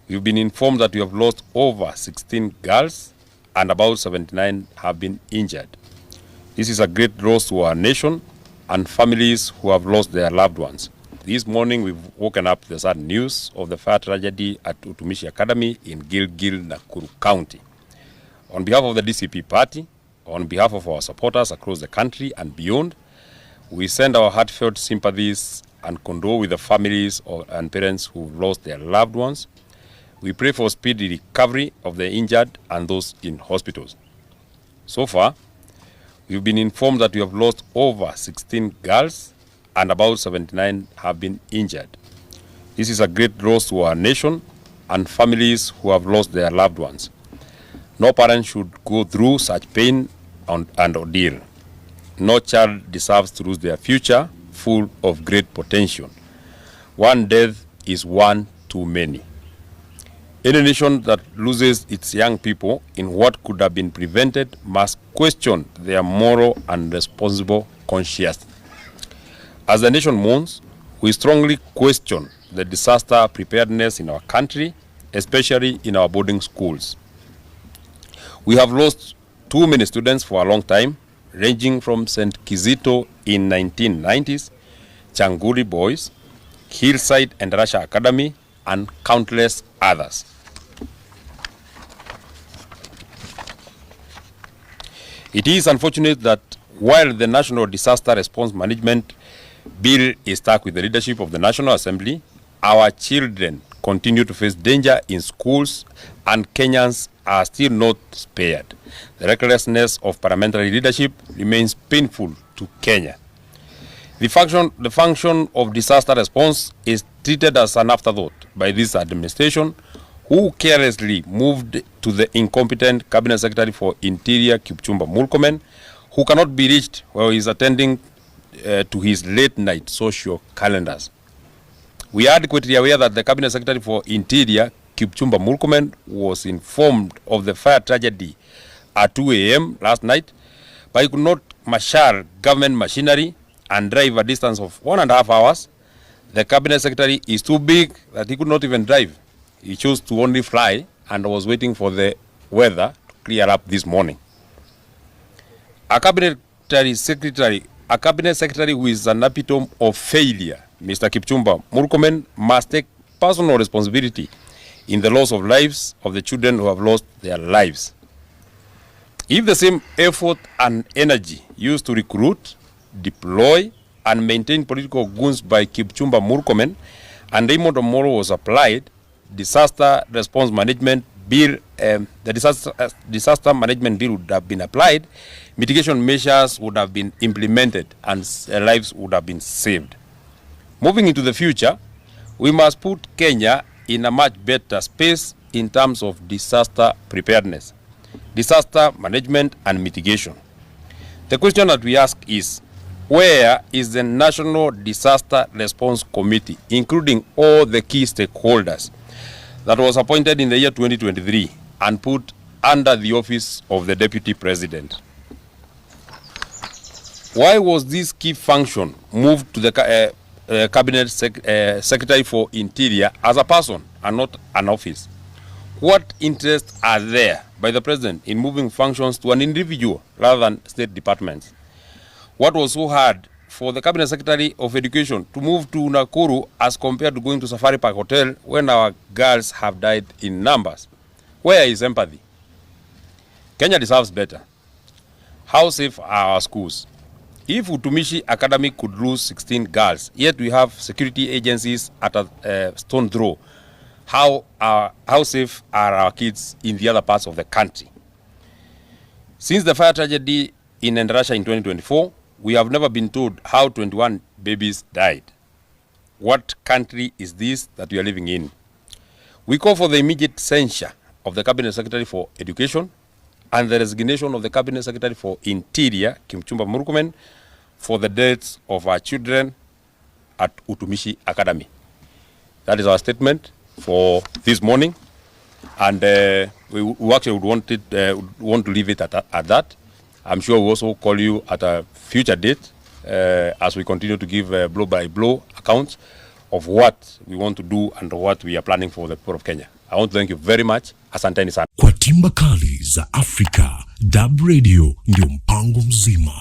We've been informed that we have lost over 16 girls and about 79 have been injured. This is a great loss to our nation and families who have lost their loved ones. This morning we've woken up the sad news of the fire tragedy at Utumishi Academy in Gilgil, Nakuru County. On behalf of the DCP party, on behalf of our supporters across the country and beyond, we send our heartfelt sympathies and condole with the families and parents who've lost their loved ones. We pray for speedy recovery of the injured and those in hospitals. So far, we've been informed that we have lost over 16 girls and about 79 have been injured. This is a great loss to our nation and families who have lost their loved ones. No parent should go through such pain and ordeal. No child deserves to lose their future full of great potential. One death is one too many. Any nation that loses its young people in what could have been prevented must question their moral and responsible conscience. As the nation mourns, we strongly question the disaster preparedness in our country, especially in our boarding schools. We have lost too many students for a long time, ranging from St. Kizito in 1990s, Changuri Boys, Hillside and Russia Academy, and countless others. It is unfortunate that while the National Disaster Response Management Bill is stuck with the leadership of the National Assembly, our children continue to face danger in schools and Kenyans are still not spared. The recklessness of parliamentary leadership remains painful to Kenya. The function of disaster response is treated as an afterthought by this administration, who carelessly moved to the incompetent Cabinet Secretary for Interior, Kipchumba Murkomen, who cannot be reached while he is attending to his late-night social calendars. We are adequately aware that the Cabinet Secretary for Interior, Kipchumba Murkomen, was informed of the fire tragedy at 2 a.m. last night, but he could not marshal government machinery and drive a distance of 1.5 hours. The Cabinet Secretary is too big that he could not even drive. He chose to only fly and was waiting for the weather to clear up this morning. A Cabinet Secretary who is an epitome of failure, Mr. Kipchumba Murkomen, must take personal responsibility in the loss of lives of the children who have lost their lives. If the same effort and energy used to recruit, deploy, and maintain political goons by Kipchumba Murkomen and Raymond Omoro was applied, disaster response management bill, the disaster management bill would have been applied, mitigation measures would have been implemented, and lives would have been saved. Moving into the future, we must put Kenya in a much better space in terms of disaster preparedness, disaster management, and mitigation. The question that we ask is, where is the National Disaster Response Committee, including all the key stakeholders, that was appointed in the year 2023 and put under the office of the Deputy President? Why was this key function moved to the Cabinet Secretary for Interior as a person and not an office? What interests are there by the President in moving functions to an individual rather than state departments? What was so hard for the Cabinet Secretary of Education to move to Nakuru as compared to going to Safari Park Hotel when our girls have died in numbers? Where is empathy? Kenya deserves better. How safe are our schools? If Utumishi Academy could lose 16 girls, yet we have security agencies at a stone throw, how safe are our kids in the other parts of the country? Since the fire tragedy in Endarasha in 2024, we have never been told how 21 babies died. What country is this that we are living in? We call for the immediate censure of the Cabinet Secretary for Education and the resignation of the Cabinet Secretary for Interior, Kipchumba Murkomen, for the deaths of our children at Utumishi Academy. That is our statement for this morning, and we actually would want to leave it at that. I'm sure we'll also call you at a future date as we continue to give blow-by-blow accounts of what we want to do and what we are planning for the people of Kenya. I want to thank you very much. Asanteni sana. Kwa timba kali za Afrika, DAB Radio ndio mpango mzima.